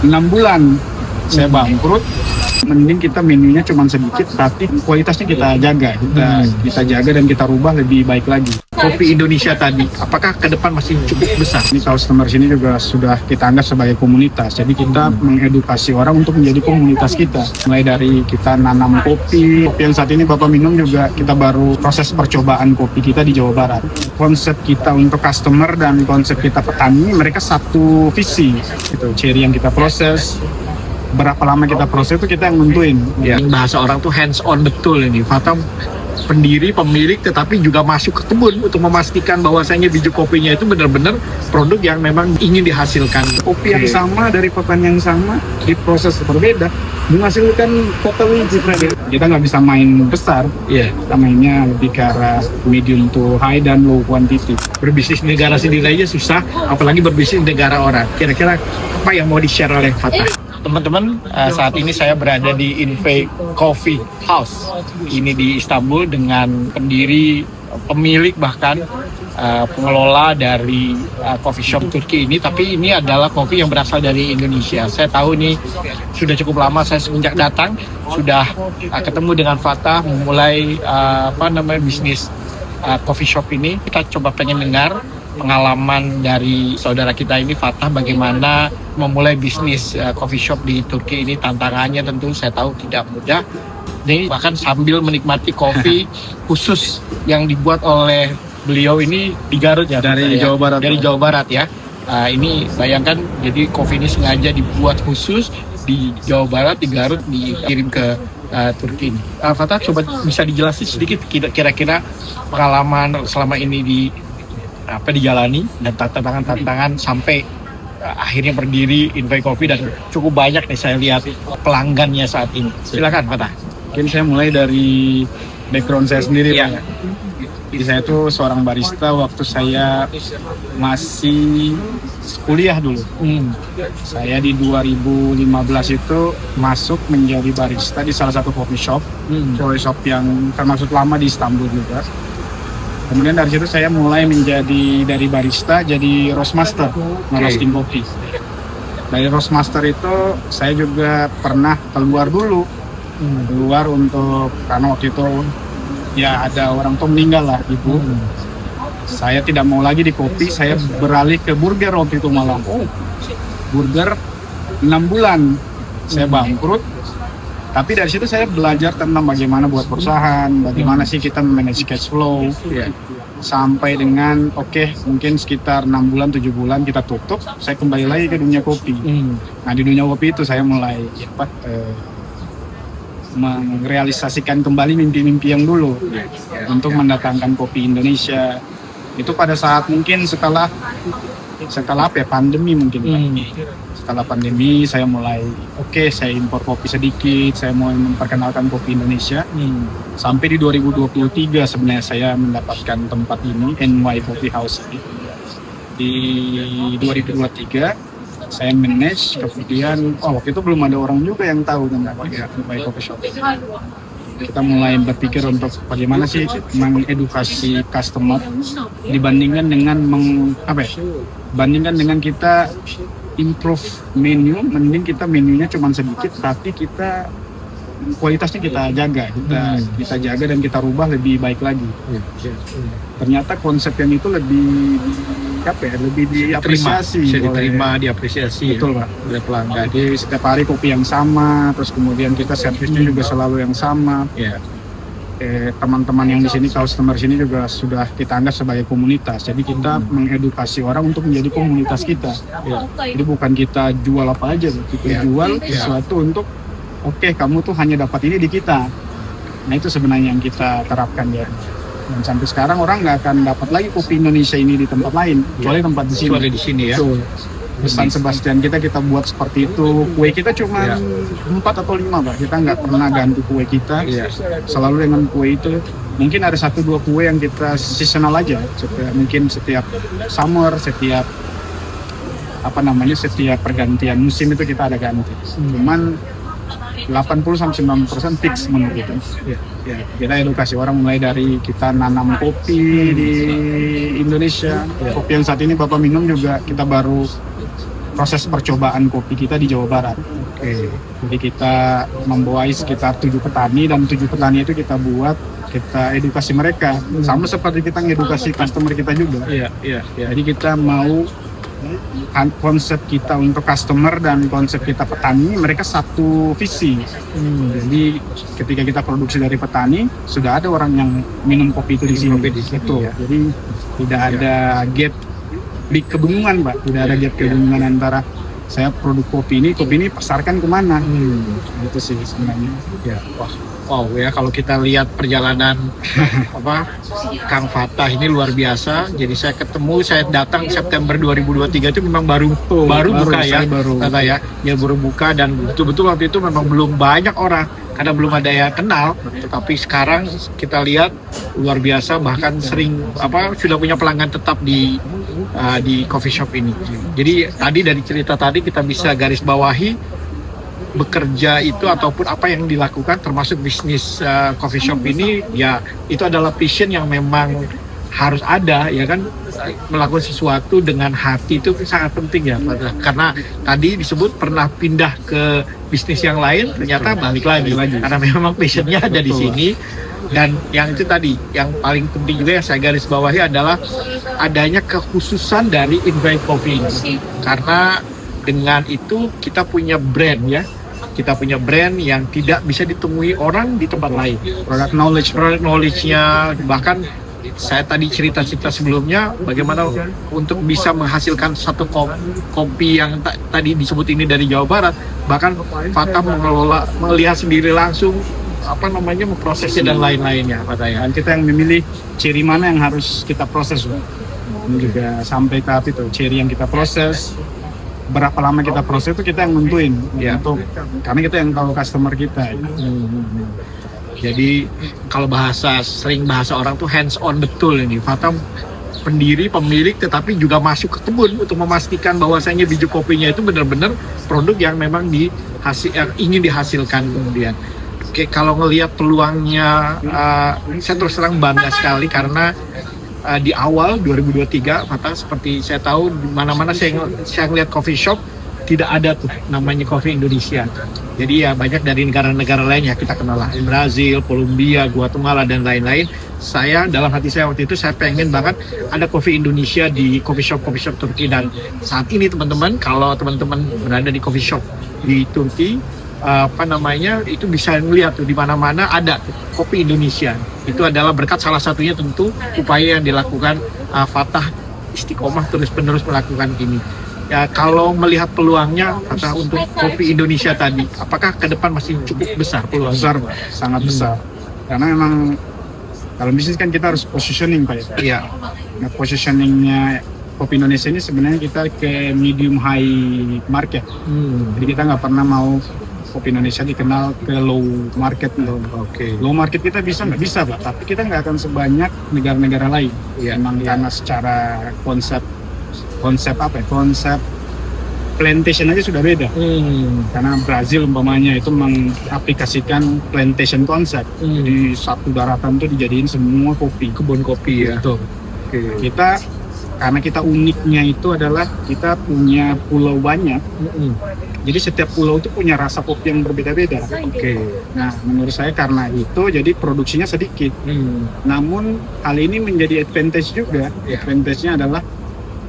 6 bulan saya bangkrut, mending kita menunya cuma sedikit tapi kualitasnya kita jaga, kita jaga dan kita rubah lebih baik lagi. Kopi Indonesia tadi, apakah ke depan masih cukup besar? Ini customer sini juga sudah kita anggap sebagai komunitas, jadi kita mengedukasi orang untuk menjadi komunitas kita. Mulai dari kita nanam kopi yang saat ini Bapak minum juga kita baru proses percobaan kopi kita di Jawa Barat. Konsep kita untuk customer dan konsep kita petani, mereka satu visi, gitu. Cherry yang kita proses, berapa lama kita proses itu kita yang nentuin. Ya, bahasa orang tuh hands on betul ini. Fata pendiri, pemilik, tetapi juga masuk ke kebun untuk memastikan bahwasanya biji kopinya itu benar-benar produk yang memang ingin dihasilkan. Kopi yang sama dari petani yang sama diproses berbeda menghasilkan totally different. Kita nggak bisa main besar, kita mainnya lebih ke arah medium to high dan low quantity. Berbisnis di negara sendiri aja susah, apalagi berbisnis di negara orang. Kira-kira apa yang mau di-share oleh Fata? Teman-teman, saat ini saya berada di Invey Coffee House. Ini di Istanbul dengan pendiri, pemilik bahkan pengelola dari coffee shop Turki ini. Tapi ini adalah kopi yang berasal dari Indonesia. Saya tahu ini sudah cukup lama saya semenjak datang sudah ketemu dengan Fata memulai bisnis coffee shop ini. Kita coba pengen dengar pengalaman dari saudara kita ini Fatah bagaimana memulai bisnis coffee shop di Turki ini. Tantangannya tentu saya tahu tidak mudah. Ini bahkan sambil menikmati kopi khusus yang dibuat oleh beliau ini di Garut ya, dari Jawa Barat. Dari Jawa Barat ya. Ini bayangkan, jadi kopi ini sengaja dibuat khusus di Jawa Barat, di Garut, dikirim ke Turki ini. Fatah, coba bisa dijelasin sedikit kira-kira pengalaman selama ini dijalani dan tantangan-tantangan sampai akhirnya berdiri Invey Coffee dan cukup banyak nih saya lihat pelanggannya saat ini. Silakan Fatah. Mungkin saya mulai dari background saya sendiri, Pak. Jadi saya tuh seorang barista waktu saya masih kuliah dulu. Saya di 2015 itu masuk menjadi barista di salah satu coffee shop, coffee shop yang termasuk lama di Istanbul juga. Kemudian dari situ saya mulai menjadi dari barista jadi roastmaster, roasting kopi. Dari roastmaster itu saya juga pernah keluar untuk karena waktu itu ya ada orang tua meninggal lah, ibu. Saya tidak mau lagi di kopi, saya beralih ke burger waktu itu malam. Burger 6 bulan saya bangkrut. Tapi dari situ saya belajar tentang bagaimana buat perusahaan, bagaimana sih kita manage cash flow, sampai dengan mungkin sekitar 6 bulan, 7 bulan kita tutup, saya kembali lagi ke dunia kopi. Nah di dunia kopi itu saya mulai merealisasikan kembali mimpi-mimpi yang dulu untuk mendatangkan kopi Indonesia. Itu pada saat mungkin setelah pandemi mungkin. Setelah pandemi saya mulai saya impor kopi sedikit, saya mulai memperkenalkan kopi Indonesia. Sampai di 2023 sebenarnya saya mendapatkan tempat ini, NY Coffee House ini. Di 2023 saya manage, kemudian waktu itu belum ada orang juga yang tahu tentang NY Coffee Shop. Kita mulai berpikir untuk bagaimana sih mengedukasi customer dibandingkan dengan kita improve menu, mending kita menunya cuma sedikit tapi kita kualitasnya kita jaga, kita jaga dan kita rubah lebih baik lagi. Ternyata konsep yang itu lebih diapresiasi, bisa diterima, diapresiasi. Betul Pak, oleh pelanggan. Jadi setiap hari kopi yang sama, terus kemudian kita servisnya juga selalu yang sama. Teman-teman yang di sini, customer sini juga sudah kita anggap sebagai komunitas. Jadi kita mengedukasi orang untuk menjadi komunitas kita. Jadi bukan kita jual apa aja, kita jual sesuatu untuk kamu tuh hanya dapat ini di kita. Nah itu sebenarnya yang kita terapkan ya. Dan sampai sekarang orang nggak akan dapat lagi kopi Indonesia ini di tempat lain, kecuali tempat di sini. Kecuali di sini ya. San Sebastian kita buat seperti itu. Kue kita cuma 4 atau 5 Pak. Kita nggak pernah ganti kue kita. Selalu dengan kue itu. Mungkin ada 1-2 kue yang kita seasonal aja. Mungkin setiap summer, setiap pergantian musim itu kita ada ganti. Cuman 80-90% fix menu kita. Kita edukasi orang mulai dari kita nanam kopi di Indonesia. Kopi yang saat ini Bapak minum juga kita baru proses percobaan kopi kita di Jawa Barat. Oke. Jadi kita membawahi sekitar 7 petani, dan 7 petani itu kita edukasi mereka, sama seperti kita ngedukasi customer kita juga. Iya. Jadi kita mau konsep kita untuk customer dan konsep kita petani, mereka satu visi. Jadi ketika kita produksi dari petani, sudah ada orang yang minum kopi itu di sini. Itu. Ya. Jadi tidak ada gap di kebingungan, Pak. Tidak ada gap kebingungan antara saya produk kopi ini pasarkan kemana. Itu sih sebenarnya. Ya. Wow ya, kalau kita lihat perjalanan Kang Fatah ini luar biasa. Jadi saya datang September 2023 itu memang baru buka ya, kata ya. Ya baru buka, dan betul-betul waktu itu memang belum banyak orang karena belum ada yang kenal. Tetapi sekarang kita lihat luar biasa, bahkan sering sudah punya pelanggan tetap di coffee shop ini. Jadi tadi dari cerita tadi kita bisa garis bawahi bekerja itu ataupun apa yang dilakukan termasuk bisnis coffee shop ini, ya itu adalah passion yang memang harus ada, ya kan. Melakukan sesuatu dengan hati itu sangat penting ya, karena tadi disebut pernah pindah ke bisnis yang lain, ternyata balik lagi karena memang passionnya ada di sini. Dan yang itu tadi yang paling penting juga yang saya garis bawahi adalah adanya kekhususan dari Invite Coffee ini, karena dengan itu kita punya brand ya. Kita punya brand yang tidak bisa ditemui orang di tempat lain. Product knowledge-nya, bahkan saya tadi cerita-cerita sebelumnya bagaimana untuk bisa menghasilkan satu kopi yang tadi disebut ini dari Jawa Barat. Bahkan Fatah melihat sendiri langsung memprosesnya dan lain-lainnya, Fatah ya. Dan kita yang memilih ciri mana yang harus kita proses, ini juga sampai tahap itu ciri yang kita proses. Berapa lama kita proses itu kita yang nentuin ya, karena kita yang tahu customer kita. Jadi kalau sering bahasa orang tuh hands on betul ini. Fatah pendiri, pemilik, tetapi juga masuk ke kebun untuk memastikan bahwasanya biji kopinya itu benar-benar produk yang memang yang ingin dihasilkan kemudian. Oke, kalau ngelihat peluangnya, saya terus terang bangga sekali karena di awal 2023, Fatah, seperti saya tahu di mana-mana saya ngeliat coffee shop tidak ada tuh namanya Coffee Indonesia. Jadi ya banyak dari negara-negara lain ya kita kenal lah, Brazil, Kolombia, Guatemala dan lain-lain. Saya dalam hati saya waktu itu saya pengen banget ada Coffee Indonesia di coffee shop Turki, dan saat ini teman-teman kalau teman-teman berada di coffee shop di Turki itu bisa ngeliat tuh di mana-mana ada kopi Indonesia. Itu adalah berkat salah satunya tentu upaya yang dilakukan Fatah istiqomah terus-menerus melakukan ini. Ya, kalau melihat peluangnya Fatah untuk kopi Indonesia tadi, apakah ke depan masih cukup besar peluang? Besar, Pak. Sangat besar. Karena memang kalau bisnis kan kita harus positioning, Pak. Iya. Nah, positioningnya kopi Indonesia ini sebenarnya kita ke medium high market. Jadi kita nggak pernah mau kopi Indonesia dikenal ke low market. Low market kita nggak bisa, Pak, tapi kita nggak akan sebanyak negara-negara lain. Karena secara konsep plantation aja sudah beda. Karena Brazil umpamanya itu mengaplikasikan plantation konsep. Di satu daratan itu dijadiin semua kebun kopi ya. Betul. Karena kita uniknya itu adalah kita punya pulau banyak. Jadi setiap pulau itu punya rasa kopi yang berbeda-beda. Nah, menurut saya karena itu jadi produksinya sedikit. Namun hal ini menjadi advantage juga. Advantage-nya adalah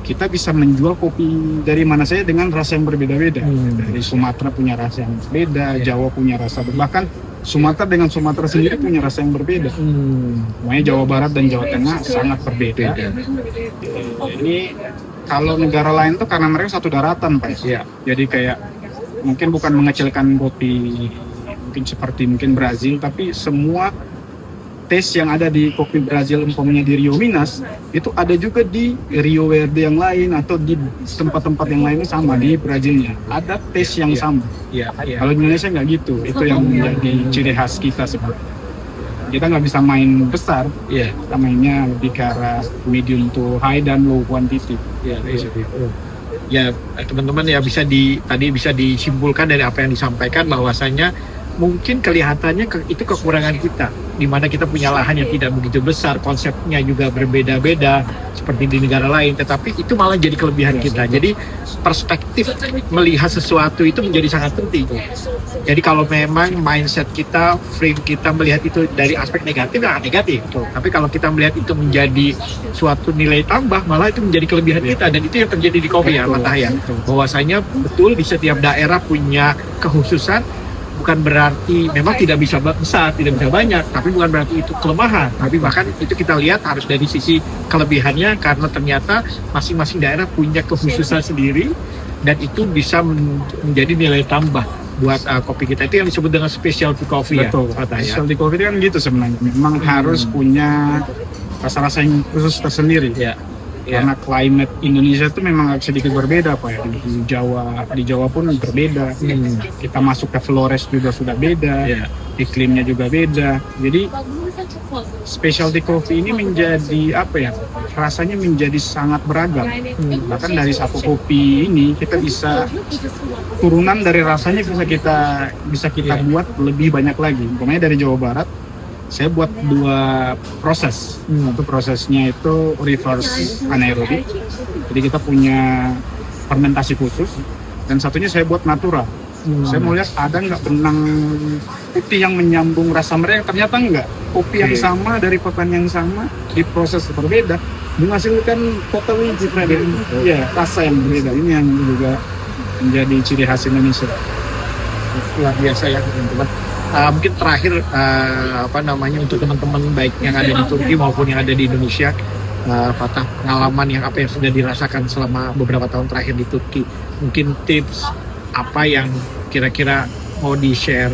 kita bisa menjual kopi dari mana saja dengan rasa yang berbeda-beda. Dari Sumatera punya rasa yang berbeda, Jawa punya rasa bahkan Sumatera dengan Sumatera sendiri punya rasa yang berbeda. Makanya Jawa Barat dan Jawa Tengah sangat berbeda. Ini kalau negara lain tuh karena mereka satu daratan, Pak. Jadi kayak mungkin bukan mengecilkan kopi seperti Brazil, tapi semua taste yang ada di kopi Brazil umpamanya di Rio Minas itu ada juga di Rio Verde yang lain atau di tempat-tempat yang lainnya sama di Brazilnya ada taste yang sama. Kalau di Indonesia nggak gitu, itu yang menjadi ciri khas kita sebenarnya. Kita nggak bisa main besar, kita mainnya lebih ke arah medium to high dan low quantity. Ya teman-teman ya tadi bisa disimpulkan dari apa yang disampaikan bahwasanya mungkin kelihatannya itu kekurangan kita. di mana kita punya lahan yang tidak begitu besar, konsepnya juga berbeda-beda seperti di negara lain, tetapi itu malah jadi kelebihan kita. Jadi perspektif melihat sesuatu itu menjadi sangat penting. Jadi kalau memang mindset kita, frame kita melihat itu dari aspek negatif, ya negatif. Tapi kalau kita melihat itu menjadi suatu nilai tambah, malah itu menjadi kelebihan kita. Dan itu yang terjadi di kopi ya, Fatah ya. Bahwasanya betul di setiap daerah punya kekhususan, bukan berarti memang tidak bisa besar, tidak bisa banyak, tapi bukan berarti itu kelemahan. Tapi bahkan itu kita lihat harus dari sisi kelebihannya, karena ternyata masing-masing daerah punya kekhususan sendiri, dan itu bisa menjadi nilai tambah buat kopi kita. Itu yang disebut dengan specialty coffee. Betul. Ya, Fatah, ya. Specialty coffee itu kan gitu sebenarnya. Memang harus punya rasa-rasa yang khusus tersendiri. Ya. Karena climate Indonesia itu memang agak sedikit berbeda, Pak ya. Di Jawa pun berbeda. Kita masuk ke Flores juga sudah beda. Iklimnya juga beda. Jadi specialty coffee ini menjadi apa ya? Rasanya menjadi sangat beragam. Bahkan dari satu kopi ini kita bisa turunan dari rasanya bisa kita buat lebih banyak lagi. Umpamanya dari Jawa Barat, saya buat 2 proses. Satu prosesnya itu reverse anaerobic, jadi kita punya fermentasi khusus, dan satunya saya buat natural. Saya mau lihat ada nggak benang putih yang menyambung rasa mereka. Ternyata nggak. Kopi yang sama dari petani yang sama di proses berbeda menghasilkan totally different rasa yang berbeda. Ini yang juga menjadi ciri khas Indonesia. Luar biasa ya teman-teman. Mungkin terakhir untuk teman-teman baik yang ada di Turki maupun yang ada di Indonesia, Fatah, pengalaman yang sudah dirasakan selama beberapa tahun terakhir di Turki, mungkin tips apa yang kira-kira mau di-share,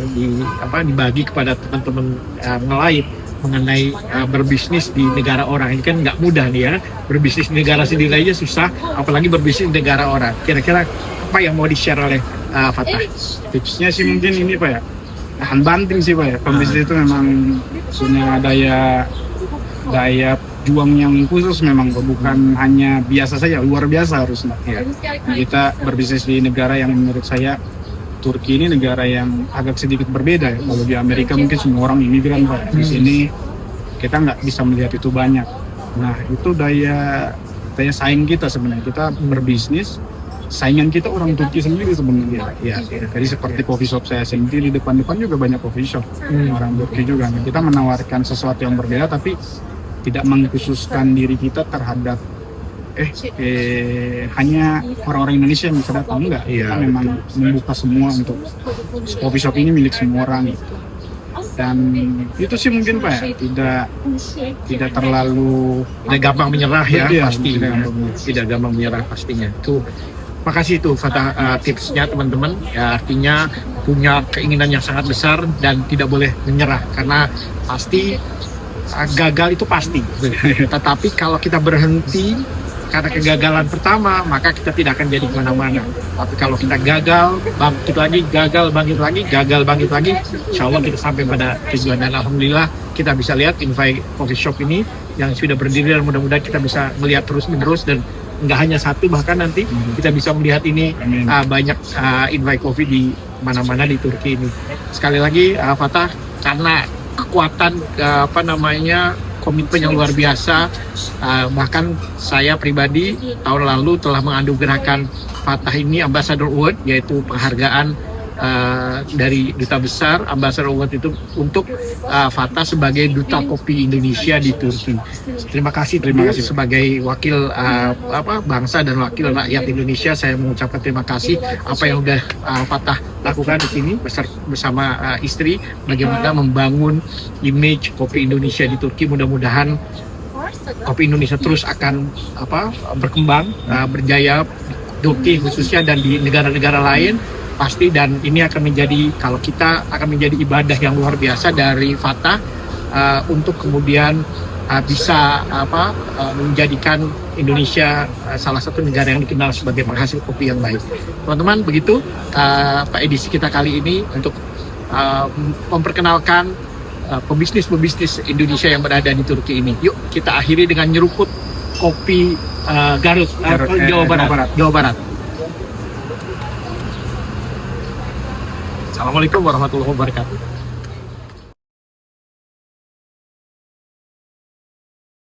dibagi kepada teman-teman yang lain mengenai berbisnis di negara orang. Ini kan nggak mudah nih ya, berbisnis di negara sendiri aja susah, apalagi berbisnis di negara orang. Kira-kira apa yang mau di-share oleh Fatah? Tipsnya sih mungkin ini Pak ya, tahan banting sih Pak ya. Pembisnis itu memang punya daya juang yang khusus memang, bukan hanya biasa saja, luar biasa harusnya. Kita berbisnis di negara yang menurut saya, Turki ini negara yang agak sedikit berbeda ya. Kalau di Amerika mungkin semua orang imigran Pak. Di sini kita nggak bisa melihat itu banyak. Nah itu daya saing kita sebenarnya. Kita berbisnis, saingan kita orang Turki sendiri sebenarnya. Jadi seperti coffee shop saya sendiri, di depan juga banyak coffee shop orang Turki juga. Kita menawarkan sesuatu yang berbeda, tapi tidak mengkhususkan diri kita terhadap hanya orang-orang Indonesia yang bisa datang, enggak. Kita memang membuka semua untuk coffee shop ini milik semua orang gitu. Dan itu sih mungkin Pak ya, tidak terlalu gampang menyerah ya, pasti tidak gampang menyerah pastinya. Itu makasih tuh Fatah tipsnya teman-teman. Ya, artinya punya keinginan yang sangat besar dan tidak boleh menyerah, karena pasti gagal itu pasti. Tetapi kalau kita berhenti karena kegagalan pertama, maka kita tidak akan jadi kemana-mana. Tapi kalau kita gagal, bangkit lagi, gagal, bangkit lagi, insya Allah kita sampai pada tujuan. Dan alhamdulillah kita bisa lihat Invai Coffee Shop ini yang sudah berdiri, dan mudah-mudahan kita bisa melihat terus-menerus, dan nggak hanya satu, bahkan nanti kita bisa melihat ini banyak Invai Coffee di mana-mana di Turki ini. Sekali lagi Fatah, karena kekuatan komitmen yang luar biasa, bahkan saya pribadi tahun lalu telah menganugerahkan Fatah ini Ambassador Award, yaitu penghargaan dari Duta Besar. Ambassador Award itu untuk Fatah sebagai Duta Kopi Indonesia di Turki. Terima kasih sebagai wakil bangsa dan wakil rakyat Indonesia. Saya mengucapkan terima kasih apa yang udah Fatah lakukan di sini bersama istri, bagaimana membangun image kopi Indonesia di Turki. Mudah-mudahan kopi Indonesia terus akan berkembang, berjaya di Turki khususnya, dan di negara-negara lain pasti. Dan ini akan menjadi, kalau kita akan menjadi ibadah yang luar biasa dari Fatah untuk kemudian bisa menjadikan Indonesia salah satu negara yang dikenal sebagai penghasil kopi yang baik. Teman-teman, begitu edisi kita kali ini untuk memperkenalkan pebisnis Indonesia yang berada di Turki ini. Yuk kita akhiri dengan nyeruput kopi Garut, Jawa Barat. Assalamualaikum warahmatullahi wabarakatuh.